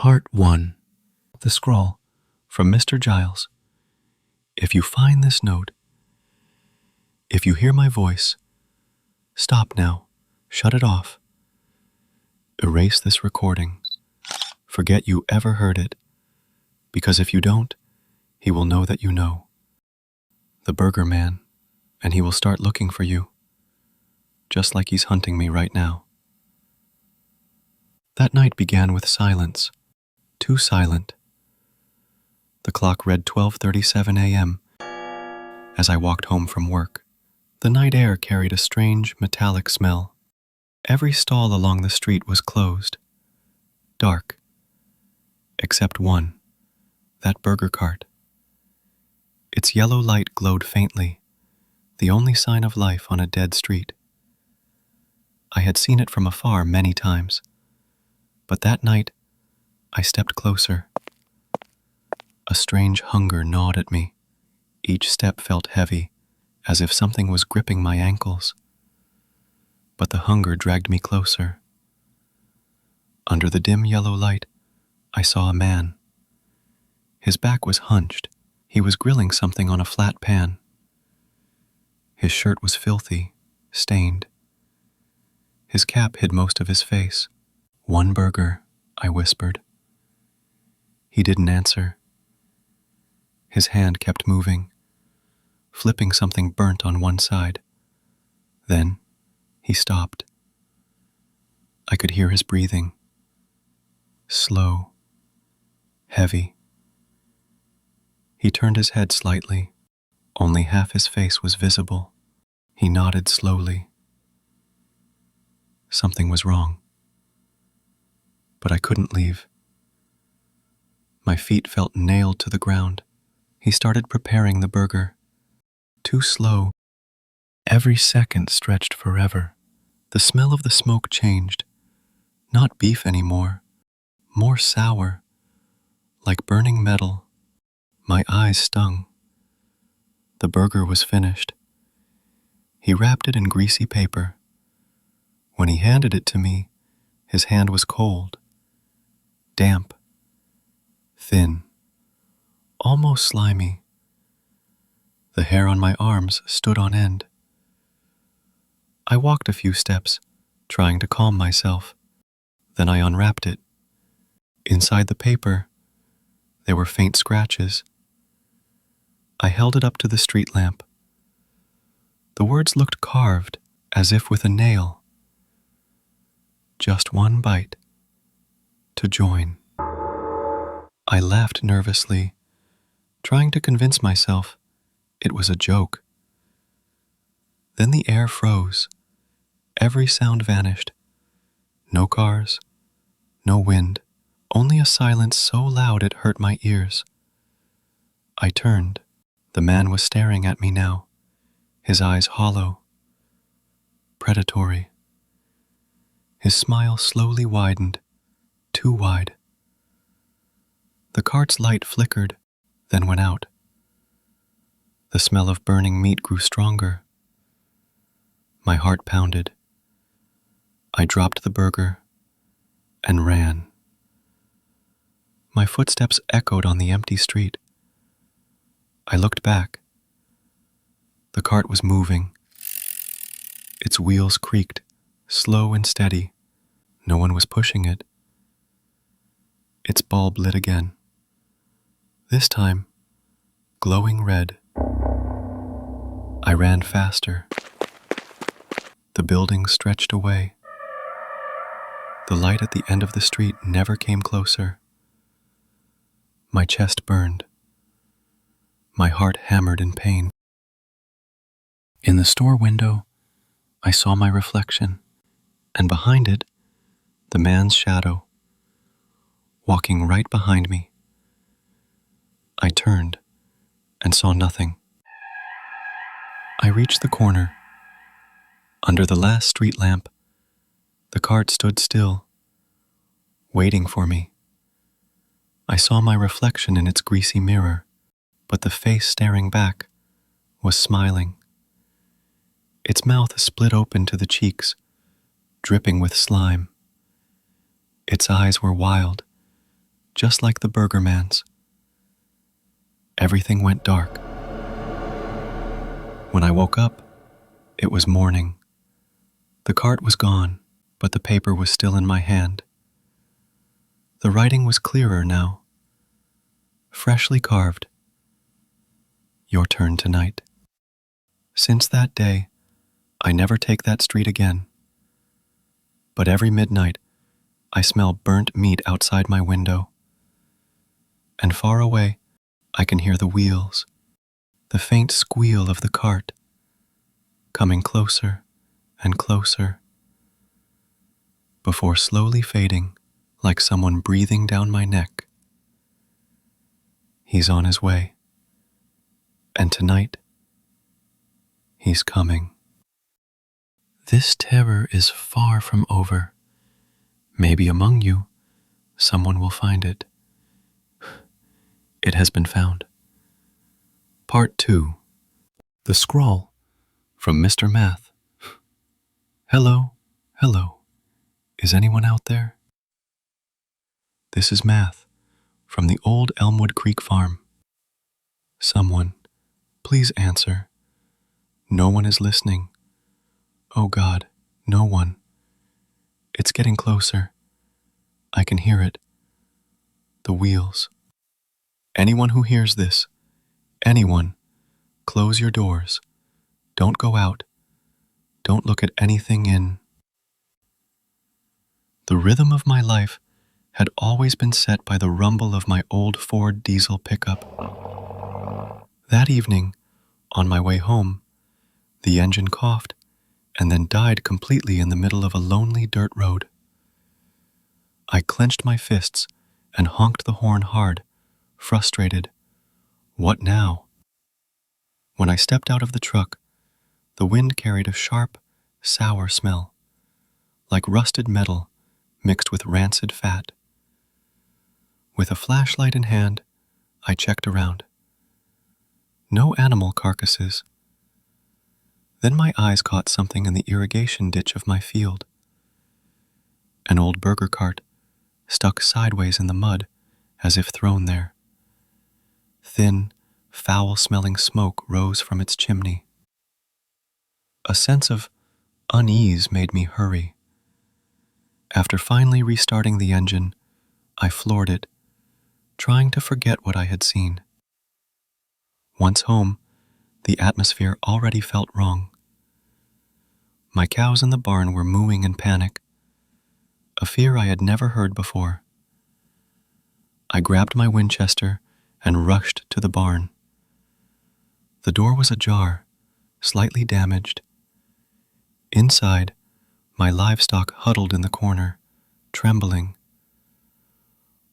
Part 1. The Scrawl, from Mr. Giles. If you find this note, if you hear my voice, stop now, shut it off. Erase this recording. Forget you ever heard it, because if you don't, he will know that you know. The Burger Man, and he will start looking for you, just like he's hunting me right now. That night began with silence, too silent. The clock read 12:37 a.m. as I walked home from work. The night air carried a strange, metallic smell. Every stall along the street was closed, dark, except one, that burger cart. Its yellow light glowed faintly, the only sign of life on a dead street. I had seen it from afar many times, but that night I stepped closer. A strange hunger gnawed at me. Each step felt heavy, as if something was gripping my ankles. But the hunger dragged me closer. Under the dim yellow light, I saw a man. His back was hunched. He was grilling something on a flat pan. His shirt was filthy, stained. His cap hid most of his face. "One burger," I whispered. He didn't answer. His hand kept moving, flipping something burnt on one side. Then he stopped. I could hear his breathing. Slow, heavy. He turned his head slightly. Only half his face was visible. He nodded slowly. Something was wrong. But I couldn't leave. My feet felt nailed to the ground. He started preparing the burger. Too slow. Every second stretched forever. The smell of the smoke changed. Not beef anymore. More sour. Like burning metal. My eyes stung. The burger was finished. He wrapped it in greasy paper. When he handed it to me, his hand was cold. Damp. Thin. Almost slimy. The hair on my arms stood on end. I walked a few steps, trying to calm myself. Then I unwrapped it. Inside the paper, there were faint scratches. I held it up to the street lamp. The words looked carved, as if with a nail. Just one bite. To join. I laughed nervously, trying to convince myself it was a joke. Then the air froze. Every sound vanished. No cars, no wind, only a silence so loud it hurt my ears. I turned. The man was staring at me now, his eyes hollow, predatory. His smile slowly widened, too wide. The cart's light flickered, then went out. The smell of burning meat grew stronger. My heart pounded. I dropped the burger and ran. My footsteps echoed on the empty street. I looked back. The cart was moving. Its wheels creaked, slow and steady. No one was pushing it. Its bulb lit again. This time, glowing red. I ran faster. The building stretched away. The light at the end of the street never came closer. My chest burned. My heart hammered in pain. In the store window, I saw my reflection, and behind it, the man's shadow, walking right behind me. I turned and saw nothing. I reached the corner. Under the last street lamp, the cart stood still, waiting for me. I saw my reflection in its greasy mirror, but the face staring back was smiling. Its mouth split open to the cheeks, dripping with slime. Its eyes were wild, just like the burger man's. Everything went dark. When I woke up, it was morning. The cart was gone, but the paper was still in my hand. The writing was clearer now, freshly carved. Your turn tonight. Since that day, I never take that street again. But every midnight, I smell burnt meat outside my window. And far away, I can hear the wheels, the faint squeal of the cart, coming closer and closer, before slowly fading like someone breathing down my neck. He's on his way. And tonight, he's coming. This terror is far from over. Maybe among you, someone will find it. It has been found. Part 2. The Scrawl from Mr. Math. Hello, hello. Is anyone out there? This is Math from the old Elmwood Creek farm. Someone, please answer. No one is listening. Oh God, no one. It's getting closer. I can hear it. The wheels. Anyone who hears this, anyone, close your doors. Don't go out. Don't look at anything in. The rhythm of my life had always been set by the rumble of my old Ford diesel pickup. That evening, on my way home, the engine coughed and then died completely in the middle of a lonely dirt road. I clenched my fists and honked the horn hard, frustrated. What now? When I stepped out of the truck, the wind carried a sharp, sour smell, like rusted metal mixed with rancid fat. With a flashlight in hand, I checked around. No animal carcasses. Then my eyes caught something in the irrigation ditch of my field. An old burger cart, stuck sideways in the mud as if thrown there. Thin, foul-smelling smoke rose from its chimney. A sense of unease made me hurry. After finally restarting the engine, I floored it, trying to forget what I had seen. Once home, the atmosphere already felt wrong. My cows in the barn were mooing in panic, a fear I had never heard before. I grabbed my Winchester and rushed to the barn. The door was ajar, slightly damaged. Inside, my livestock huddled in the corner, trembling.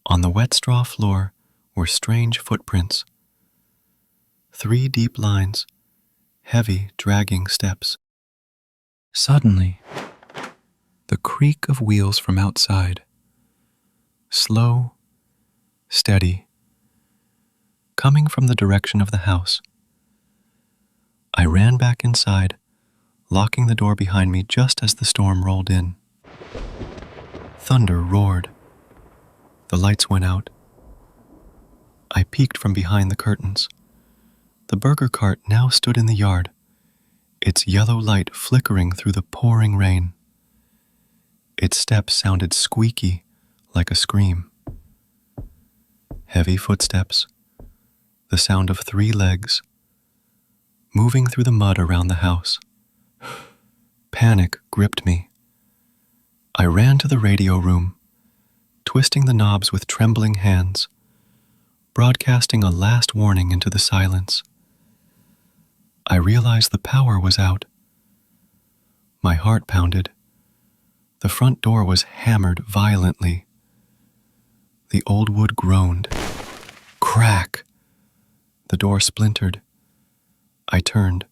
On the wet straw floor were strange footprints. 3 deep lines, heavy, dragging steps. Suddenly, the creak of wheels from outside. Slow, steady, coming from the direction of the house. I ran back inside, locking the door behind me just as the storm rolled in. Thunder roared. The lights went out. I peeked from behind the curtains. The burger cart now stood in the yard, its yellow light flickering through the pouring rain. Its steps sounded squeaky, like a scream. Heavy footsteps, the sound of 3 legs, moving through the mud around the house. Panic gripped me. I ran to the radio room, twisting the knobs with trembling hands, broadcasting a last warning into the silence. I realized the power was out. My heart pounded. The front door was hammered violently. The old wood groaned. Crack! The door splintered. I turned,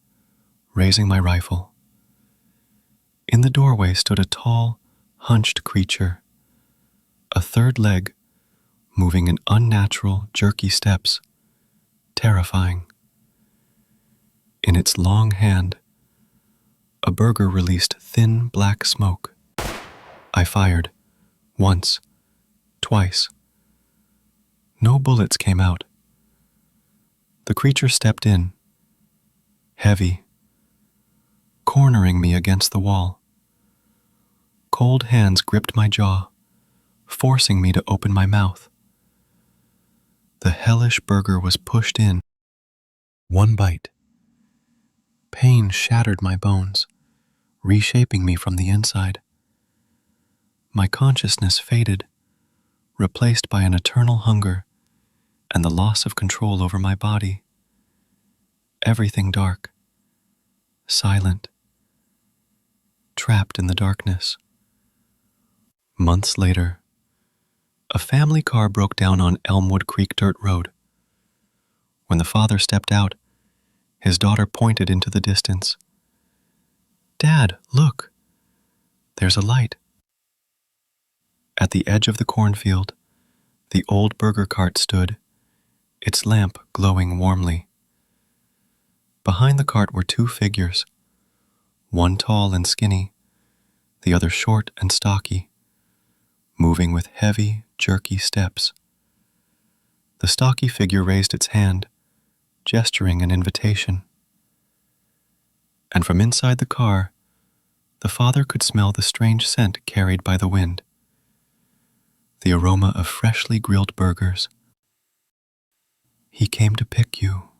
raising my rifle. In the doorway stood a tall, hunched creature. A 3rd leg, moving in unnatural, jerky steps, terrifying. In its long hand, a burger released thin black smoke. I fired, once, twice. No bullets came out. The creature stepped in, heavy, cornering me against the wall. Cold hands gripped my jaw, forcing me to open my mouth. The hellish burger was pushed in. One bite. Pain shattered my bones, reshaping me from the inside. My consciousness faded, replaced by an eternal hunger and the loss of control over my body. Everything dark, silent, trapped in the darkness. Months later, a family car broke down on Elmwood Creek Dirt Road. When the father stepped out, his daughter pointed into the distance. "Dad, look! There's a light." At the edge of the cornfield, the old burger cart stood, its lamp glowing warmly. Behind the cart were two figures, one tall and skinny, the other short and stocky, moving with heavy, jerky steps. The stocky figure raised its hand, gesturing an invitation. And from inside the car, the father could smell the strange scent carried by the wind, the aroma of freshly grilled burgers. "He came to pick you,"